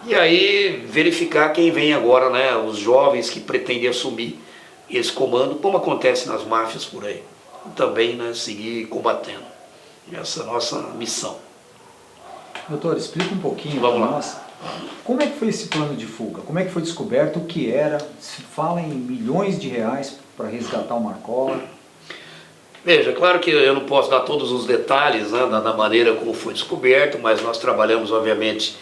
Speaker 7: E aí verificar quem vem agora, né? Os jovens que pretendem assumir esse comando, como acontece nas máfias por aí. E também, né, seguir combatendo. Essa é a nossa missão.
Speaker 3: Doutor, explica um pouquinho
Speaker 7: para
Speaker 3: nós. Como é que foi esse plano de fuga? Como é que foi descoberto? O que era? Se fala em milhões de reais para resgatar o Marcola.
Speaker 7: Veja, claro que eu não posso dar todos os detalhes, né, da maneira como foi descoberto, mas nós trabalhamos, obviamente,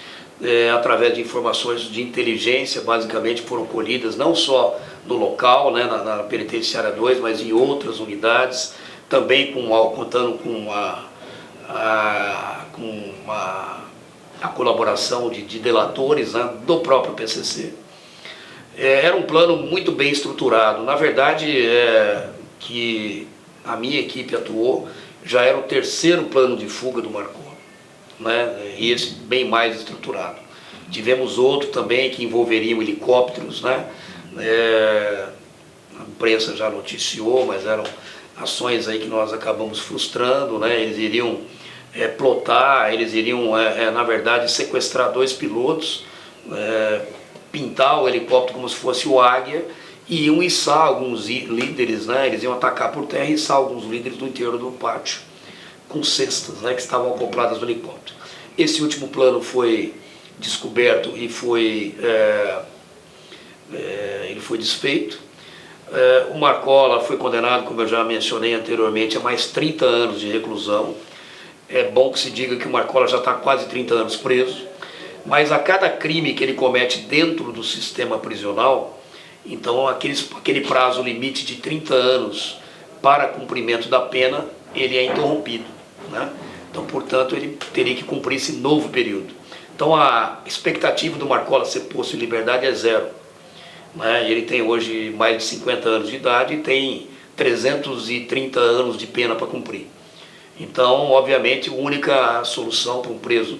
Speaker 7: através de informações de inteligência, basicamente foram colhidas não só no local, né, na Penitenciária 2, mas em outras unidades, também contando com a colaboração de delatores, né, do próprio PCC. Era um plano muito bem estruturado. Na verdade, que a minha equipe atuou, já era o 3º plano de fuga do Marcola, né, e esse bem mais estruturado. Tivemos outro também que envolveriam helicópteros, né, a imprensa já noticiou, mas eram ações aí que nós acabamos frustrando, né, eles iriam plotar, eles iriam, na verdade, sequestrar 2 pilotos, pintar o helicóptero como se fosse o Águia, e iam içar alguns líderes, né? Eles iam atacar por terra e içar alguns líderes do interior do pátio. com cestas, né, que estavam acopladas no helicóptero. Esse último plano foi descoberto e ele foi desfeito. O Marcola foi condenado, como eu já mencionei anteriormente, a mais 30 anos de reclusão. É bom que se diga que o Marcola já está quase 30 anos preso, mas a cada crime que ele comete dentro do sistema prisional, então aquele prazo limite de 30 anos para cumprimento da pena, ele é interrompido, né? Então, portanto, ele teria que cumprir esse novo período. Então, a expectativa do Marcola ser posto em liberdade é zero, né? Ele tem hoje mais de 50 anos de idade e tem 330 anos de pena para cumprir. Então, obviamente, a única solução para um preso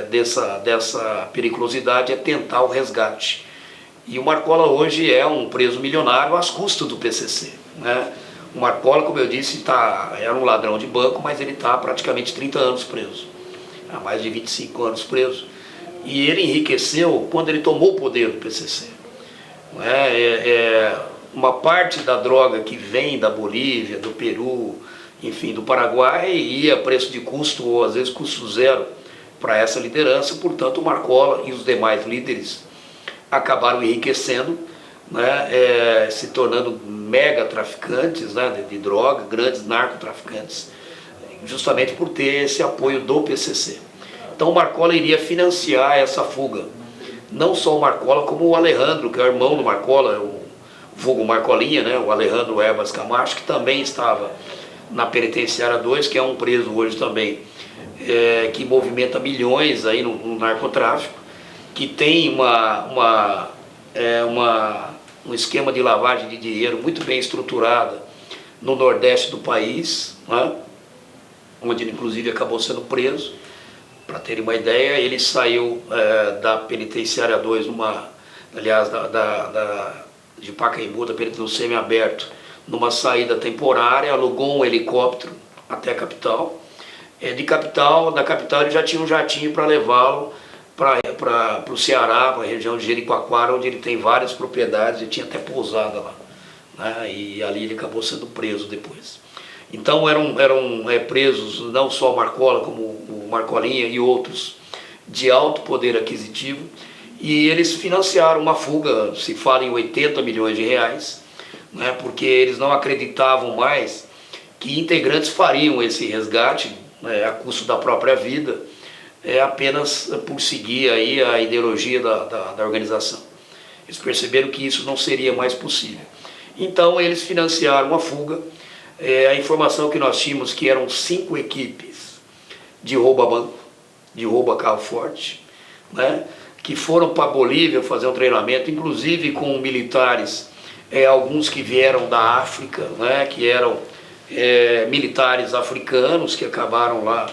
Speaker 7: dessa periculosidade é tentar o resgate. E o Marcola hoje é um preso milionário às custas do PCC, né? O Marcola, como eu disse, era um ladrão de banco, mas ele está praticamente 30 anos preso, há mais de 25 anos preso. E ele enriqueceu quando ele tomou o poder do PCC. Uma parte da droga que vem da Bolívia, do Peru, enfim, do Paraguai, ia a preço de custo, ou às vezes custo zero, para essa liderança. Portanto, o Marcola e os demais líderes acabaram enriquecendo, né, se tornando mega traficantes, né, de droga, grandes narcotraficantes, justamente por ter esse apoio do PCC. Então o Marcola iria financiar essa fuga. Não só o Marcola, como o Alejandro, que é o irmão do Marcola, o vulgo Marcolinha, né, o Alejandro Herbas Camacho, que também estava na penitenciária 2, que é um preso hoje também, que movimenta milhões aí no narcotráfico, que tem um esquema de lavagem de dinheiro muito bem estruturada no nordeste do país, né, onde ele inclusive acabou sendo preso. Para terem uma ideia, ele saiu da penitenciária 2, de Pacaembu, do semiaberto, numa saída temporária, alugou um helicóptero até a capital. Da capital ele já tinha um jatinho para levá-lo para o Ceará, para a região de Jericoacoara, onde ele tem várias propriedades e tinha até pousada lá, né? E ali ele acabou sendo preso depois. Então eram presos não só o Marcola, como o Marcolinha e outros de alto poder aquisitivo, e eles financiaram uma fuga, se fala em 80 milhões de reais, né? Porque eles não acreditavam mais que integrantes fariam esse resgate, né, a custo da própria vida, apenas por seguir aí a ideologia da organização. Eles perceberam que isso não seria mais possível. Então eles financiaram a fuga. A informação que nós tínhamos que eram 5 equipes de roubo a banco, de roubo a carro forte, né, que foram para a Bolívia fazer um treinamento, inclusive com militares, alguns que vieram da África, né, que eram militares africanos que acabaram lá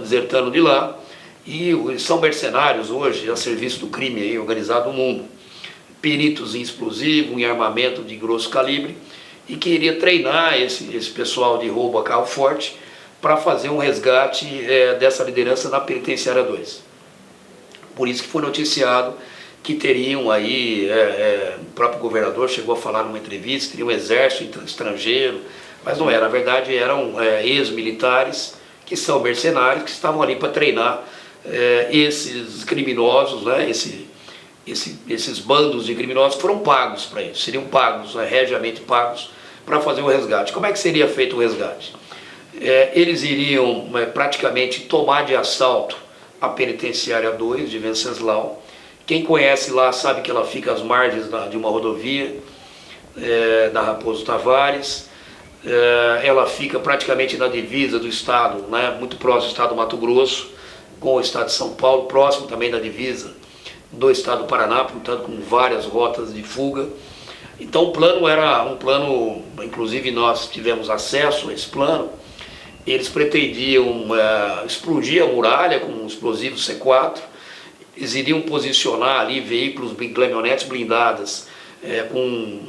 Speaker 7: desertando de lá, e são mercenários hoje a serviço do crime aí organizado no mundo, peritos em explosivo, em armamento de grosso calibre, e que iria treinar esse pessoal de roubo a carro forte para fazer um resgate dessa liderança na penitenciária 2. Por isso que foi noticiado que teriam aí, o próprio governador chegou a falar numa entrevista, teria um exército estrangeiro, mas não era, na verdade eram ex-militares que são mercenários, que estavam ali para treinar esses criminosos, né, esses bandos de criminosos foram pagos para isso, seriam pagos, regiamente pagos, para fazer o resgate. Como é que seria feito o resgate? Eles iriam praticamente tomar de assalto a penitenciária 2 de Venceslau. Quem conhece lá sabe que ela fica às margens de uma rodovia, da Raposo Tavares. Ela fica praticamente na divisa do estado, né, muito próximo do estado do Mato Grosso, com o estado de São Paulo, próximo também da divisa do estado do Paraná, portanto com várias rotas de fuga. Então o plano era um plano, inclusive nós tivemos acesso a esse plano. Eles pretendiam explodir a muralha com um explosivo C4, eles iriam posicionar ali veículos, caminhonetes blindadas, com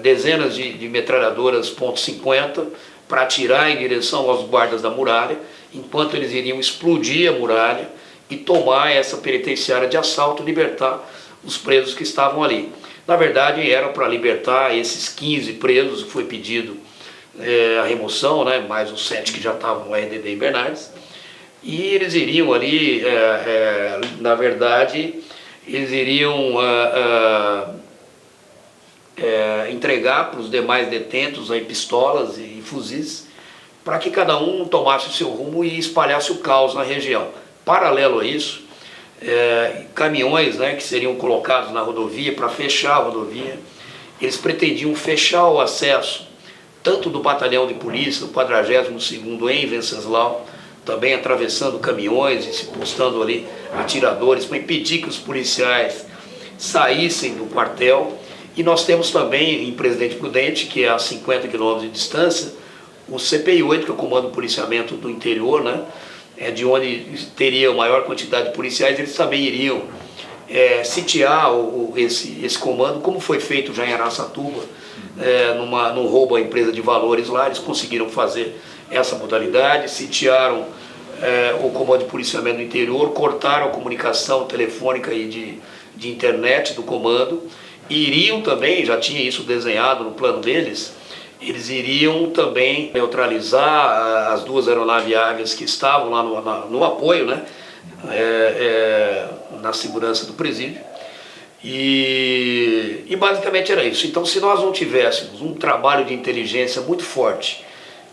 Speaker 7: dezenas de metralhadoras .50 para atirar em direção aos guardas da muralha, enquanto eles iriam explodir a muralha e tomar essa penitenciária de assalto, libertar os presos que estavam ali. Na verdade, era para libertar esses 15 presos que foi pedido a remoção, né, mais os 7 que já estavam no RDD em Bernardes, e eles iriam ali, na verdade, eles iriam entregar para os demais detentos aí pistolas e fuzis, para que cada um tomasse o seu rumo e espalhasse o caos na região. Paralelo a isso, caminhões, né, que seriam colocados na rodovia para fechar a rodovia, eles pretendiam fechar o acesso tanto do batalhão de polícia, do 42º em Venceslau, também atravessando caminhões e se postando ali atiradores para impedir que os policiais saíssem do quartel. E nós temos também em Presidente Prudente, que é a 50 quilômetros de distância, o CPI-8, que é o Comando de Policiamento do Interior, né, de onde teria a maior quantidade de policiais. Eles também iriam sitiar esse comando, como foi feito já em Araçatuba, num roubo à empresa de valores lá. Eles conseguiram fazer essa modalidade, sitiaram o Comando de Policiamento do Interior, cortaram a comunicação telefônica e de internet do comando, e iriam também, já tinha isso desenhado no plano deles, eles iriam também neutralizar as 2 aeronaves Águias que estavam lá no apoio, né, na segurança do presídio. E basicamente era isso. Então, se nós não tivéssemos um trabalho de inteligência muito forte,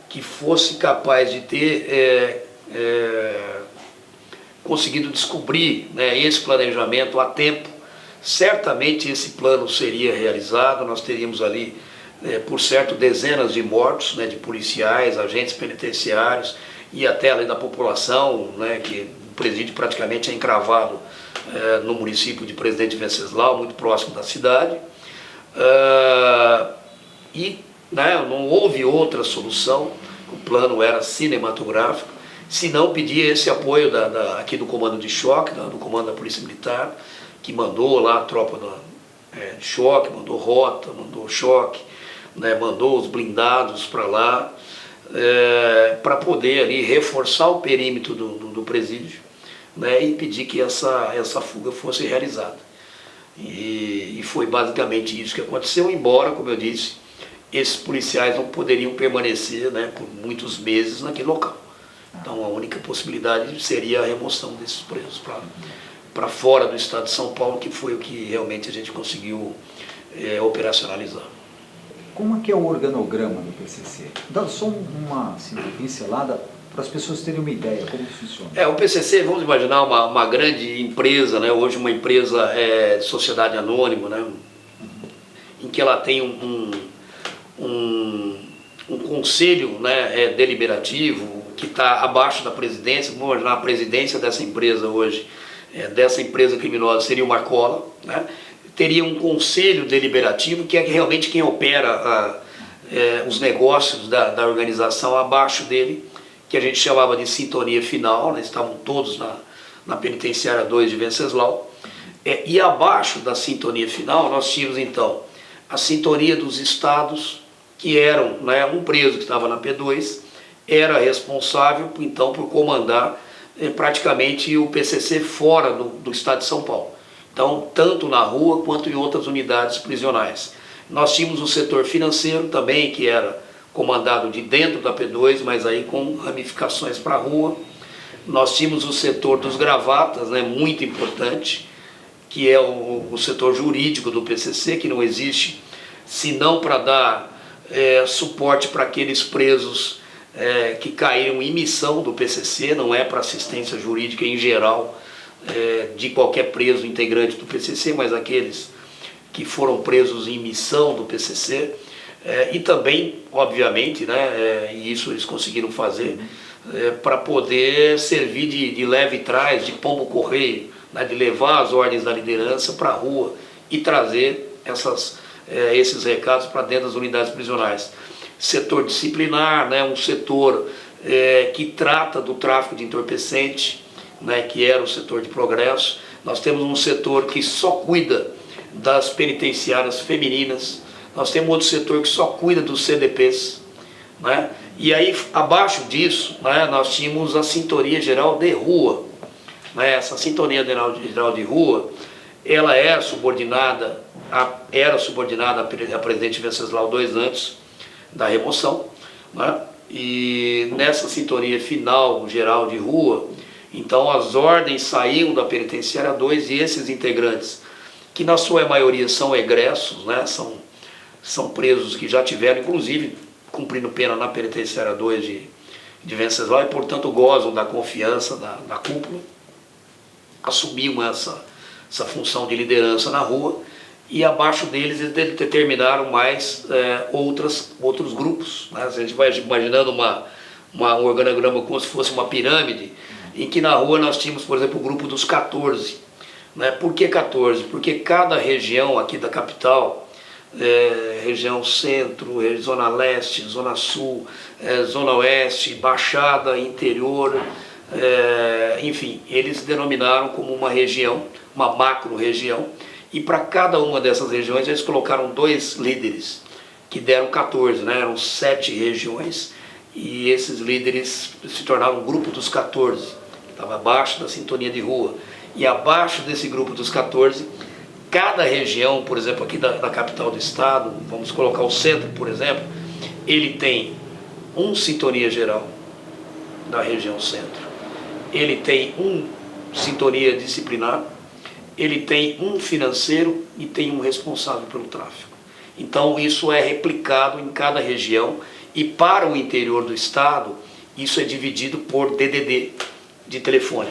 Speaker 7: que fosse capaz de ter conseguido descobrir, né, esse planejamento a tempo, certamente esse plano seria realizado. Nós teríamos ali, por certo, dezenas de mortos, né, de policiais, agentes penitenciários e até além da população, né, que o presídio praticamente é encravado no município de Presidente Venceslau, muito próximo da cidade. Né, não houve outra solução, o plano era cinematográfico, se não pedir esse apoio aqui do Comando de Choque, do Comando da Polícia Militar, que mandou lá a tropa de choque, mandou rota, mandou choque, né, mandou os blindados para lá, para poder ali reforçar o perímetro do presídio, né, e impedir que essa fuga fosse realizada. E foi basicamente isso que aconteceu, embora, como eu disse, esses policiais não poderiam permanecer, né, por muitos meses naquele local. Então a única possibilidade seria a remoção desses presos para fora do estado de São Paulo, que foi o que realmente a gente conseguiu operacionalizar.
Speaker 3: Como é que é o organograma do PCC? Dá só uma pincelada para as pessoas terem uma ideia como funciona.
Speaker 7: O PCC, vamos imaginar uma grande empresa, né, hoje uma empresa de sociedade anônima, né, em que ela tem um conselho, né, deliberativo que está abaixo da presidência. Vamos imaginar a presidência dessa empresa hoje, dessa empresa criminosa, seria o Marcola, né? Teria um conselho deliberativo que é realmente quem opera os negócios da organização abaixo dele, que a gente chamava de sintonia final, né? Estavam todos na penitenciária 2 de Venceslau. E abaixo da sintonia final nós tínhamos então a sintonia dos estados, que eram, né, um preso que estava na P2, era responsável então por comandar praticamente o PCC fora do estado de São Paulo. Então, tanto na rua quanto em outras unidades prisionais. Nós tínhamos o setor financeiro também, que era comandado de dentro da P2, mas aí com ramificações para a rua. Nós tínhamos o setor dos gravatas, né, muito importante, que é o setor jurídico do PCC, que não existe senão para dar suporte para aqueles presos que caíram em missão do PCC, não é para assistência jurídica em geral de qualquer preso integrante do PCC, mas aqueles que foram presos em missão do PCC, e também, obviamente, né, e isso eles conseguiram fazer, para poder servir de leve trás, de pombo-correio, né, de levar as ordens da liderança para a rua e trazer esses recados para dentro das unidades prisionais. Setor disciplinar, né, um setor que trata do tráfico de entorpecente, né, que era o setor de progresso. Nós temos um setor que só cuida das penitenciárias femininas. Nós temos outro setor que só cuida dos CDPs, né? E aí, abaixo disso, né, nós tínhamos a Sintonia Geral de Rua, né? Essa Sintonia Geral de Rua, ela era subordinada a Presidente Venceslau 2 antes da remoção, né? E nessa sintonia final geral de rua, então as ordens saíam da penitenciária 2 e esses integrantes, que na sua maioria são egressos, né? São presos que já tiveram, inclusive, cumprindo pena na penitenciária 2 de Venceslau e, portanto, gozam da confiança da cúpula, assumiam essa função de liderança na rua, e abaixo deles eles determinaram mais outros grupos, né? A gente vai imaginando um organograma como se fosse uma pirâmide, em que na rua nós tínhamos, por exemplo, o grupo dos 14. Né? Por que 14? Porque cada região aqui da capital, região centro, zona leste, zona sul, zona oeste, baixada, interior, enfim, eles denominaram como uma região, uma macro-região, e para cada uma dessas regiões eles colocaram 2 líderes, que deram 14, né? Eram 7 regiões, e esses líderes se tornaram o grupo dos 14, que estava abaixo da sintonia de rua. E abaixo desse grupo dos 14, cada região, por exemplo, aqui da capital do estado, vamos colocar o centro, por exemplo, ele tem sintonia geral da região centro, ele tem sintonia disciplinar, ele tem financeiro e tem um responsável pelo tráfico. Então isso é replicado em cada região, e para o interior do estado, isso é dividido por DDD de telefone.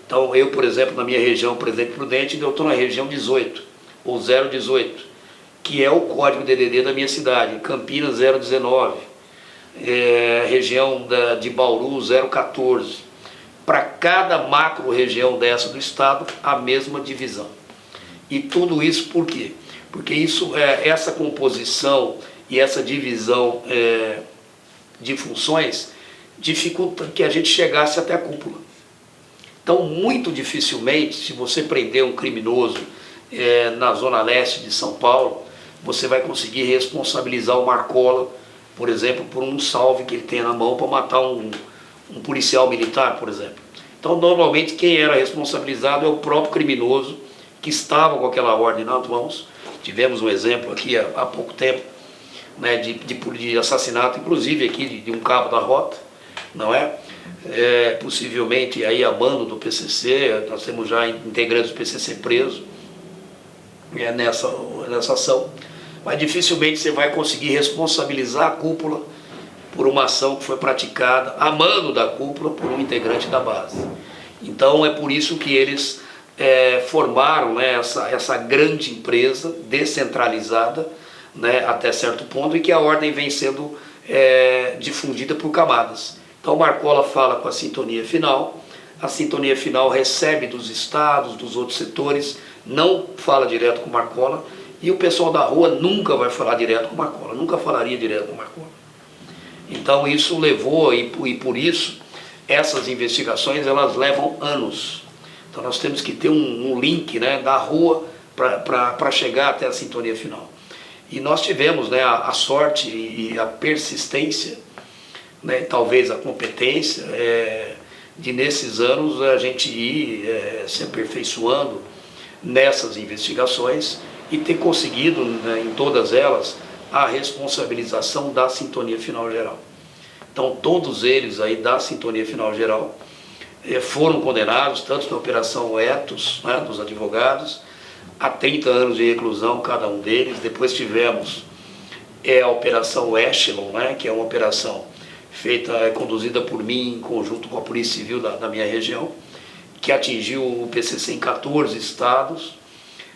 Speaker 7: Então eu, por exemplo, na minha região, Presidente Prudente, eu estou na região 18, ou 018, que é o código DDD da minha cidade, Campinas 019, região de Bauru 014. Para cada macro-região dessa do estado, a mesma divisão. E tudo isso por quê? Porque essa composição e essa divisão de funções dificulta que a gente chegasse até a cúpula. Então, muito dificilmente, se você prender um criminoso na zona leste de São Paulo, você vai conseguir responsabilizar o Marcola, por exemplo, por um salve que ele tem na mão para matar um policial militar, por exemplo. Então, normalmente, quem era responsabilizado é o próprio criminoso que estava com aquela ordem nas mãos. Tivemos um exemplo aqui há pouco tempo, né, de assassinato, inclusive aqui de um cabo da rota, não é? Possivelmente aí a mando do PCC, nós temos já integrantes do PCC presos nessa ação, mas dificilmente você vai conseguir responsabilizar a cúpula por uma ação que foi praticada a mando da cúpula por um integrante da base. Então é por isso que eles formaram, né, essa grande empresa descentralizada, né, até certo ponto, e que a ordem vem sendo difundida por camadas. Então o Marcola fala com a sintonia final recebe dos estados, dos outros setores, não fala direto com o Marcola, e o pessoal da rua nunca vai falar direto com o Marcola, nunca falaria direto com o Marcola. Então isso levou, e por isso, essas investigações elas levam anos. Então nós temos que ter um link, né, da rua para chegar até a sintonia final. E nós tivemos, né, a sorte e a persistência, né, talvez a competência, de nesses anos a gente ir se aperfeiçoando nessas investigações e ter conseguido, né, em todas elas, a responsabilização da sintonia final geral. Então todos eles aí da sintonia final geral foram condenados, tanto na operação Etos, né, dos advogados, a 30 anos de reclusão cada um deles. Depois tivemos a operação Echelon, né, que é uma operação conduzida por mim em conjunto com a Polícia Civil da minha região, que atingiu o PCC em 14 estados,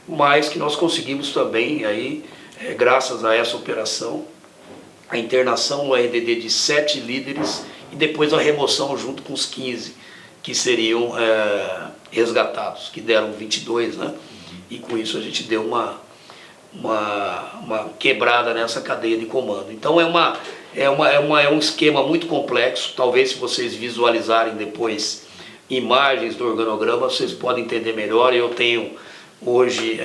Speaker 7: mas que nós conseguimos também, aí, graças a essa operação, a internação no RDD de 7 líderes e depois a remoção junto com os 15 que seriam resgatados, que deram 22, né? E com isso a gente deu uma quebrada nessa cadeia de comando. Então é um esquema muito complexo. Talvez se vocês visualizarem depois imagens do organograma, vocês podem entender melhor. Eu tenho hoje,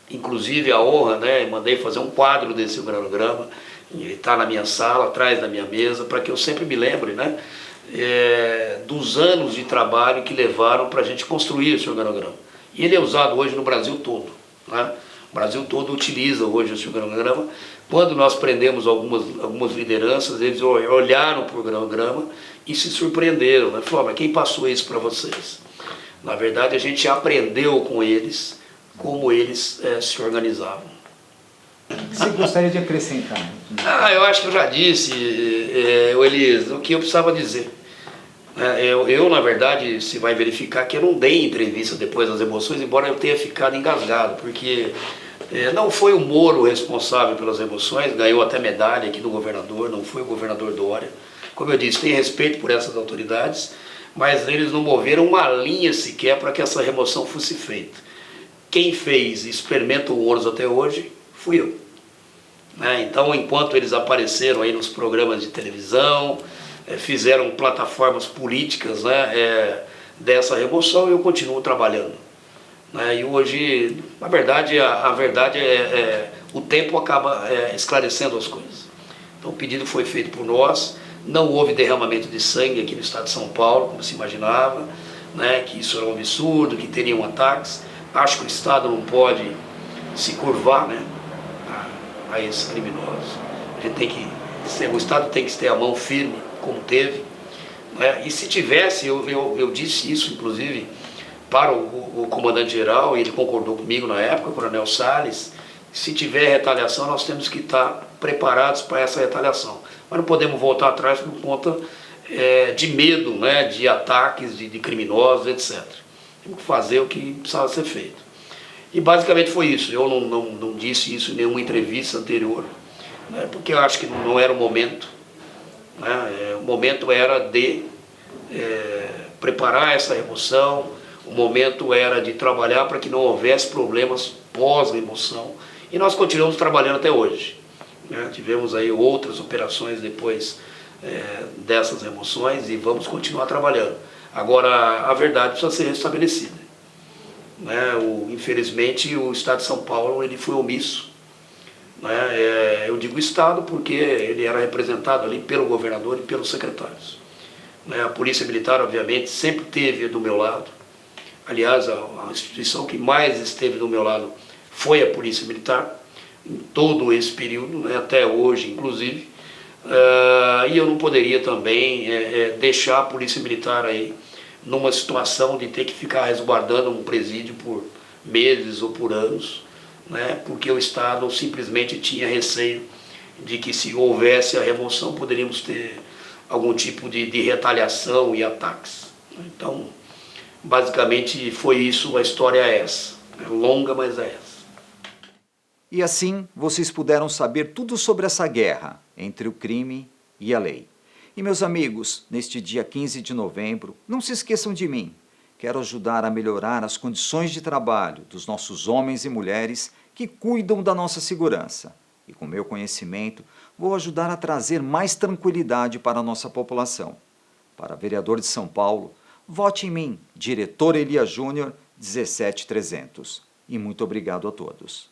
Speaker 7: inclusive, a honra, né, mandei fazer um quadro desse organograma, ele está na minha sala, atrás da minha mesa, para que eu sempre me lembre, né, dos anos de trabalho que levaram para a gente construir esse organograma. E ele é usado hoje no Brasil todo, né? O Brasil todo utiliza hoje esse cronograma. Quando nós prendemos algumas lideranças, eles olharam para o cronograma e se surpreenderam, né? Falaram, mas quem passou isso para vocês? Na verdade, a gente aprendeu com eles como eles se organizavam.
Speaker 3: O que você gostaria de acrescentar?
Speaker 7: Eu acho que eu já disse, Elias, o que eu precisava dizer. Eu, na verdade, se vai verificar que eu não dei entrevista depois das emoções, embora eu tenha ficado engasgado, porque não foi o Moro responsável pelas emoções, ganhou até medalha aqui do governador, não foi o governador Dória. Como eu disse, tenho respeito por essas autoridades, mas eles não moveram uma linha sequer para que essa remoção fosse feita. Quem fez experimento Ouros até hoje fui eu. Então, enquanto eles apareceram aí nos programas de televisão, fizeram plataformas políticas, dessa remoção, eu continuo trabalhando. E hoje, a verdade o tempo acaba esclarecendo as coisas. Então, o pedido foi feito por nós, não houve derramamento de sangue aqui no estado de São Paulo, como se imaginava, que isso era um absurdo, que teriam ataques. Acho que o Estado não pode se curvar, a esses criminosos. O Estado tem que ter a mão firme, como teve. E se tivesse, eu disse isso, inclusive, para o comandante-geral, e ele concordou comigo na época, o coronel Salles, se tiver retaliação, nós temos que estar preparados para essa retaliação. Mas não podemos voltar atrás por conta de medo, de ataques, de criminosos, etc. Temos que fazer o que precisava ser feito. E basicamente foi isso. Eu não disse isso em nenhuma entrevista anterior, porque eu acho que não era o momento. O momento era de preparar essa remoção, o momento era de trabalhar para que não houvesse problemas pós-remoção. E nós continuamos trabalhando até hoje. Tivemos aí outras operações depois dessas remoções e vamos continuar trabalhando. Agora, a verdade precisa ser restabelecida. Infelizmente, o Estado de São Paulo ele foi omisso. Eu digo Estado porque ele era representado ali pelo governador e pelos secretários. A Polícia Militar, obviamente, sempre esteve do meu lado. Aliás, a instituição que mais esteve do meu lado foi a Polícia Militar, em todo esse período, até hoje, inclusive. E eu não poderia também deixar a Polícia Militar aí numa situação de ter que ficar resguardando um presídio por meses ou por anos, porque o Estado simplesmente tinha receio de que se houvesse a remoção poderíamos ter algum tipo de retaliação e ataques. Então, basicamente foi isso, a história é essa. É longa, mas é essa.
Speaker 1: E assim, vocês puderam saber tudo sobre essa guerra entre o crime e a lei. E meus amigos, neste dia 15 de novembro, não se esqueçam de mim. Quero ajudar a melhorar as condições de trabalho dos nossos homens e mulheres que cuidam da nossa segurança. E com meu conhecimento, vou ajudar a trazer mais tranquilidade para a nossa população. Para vereador de São Paulo, vote em mim, Diretor Elias Júnior, 17300. E muito obrigado a todos.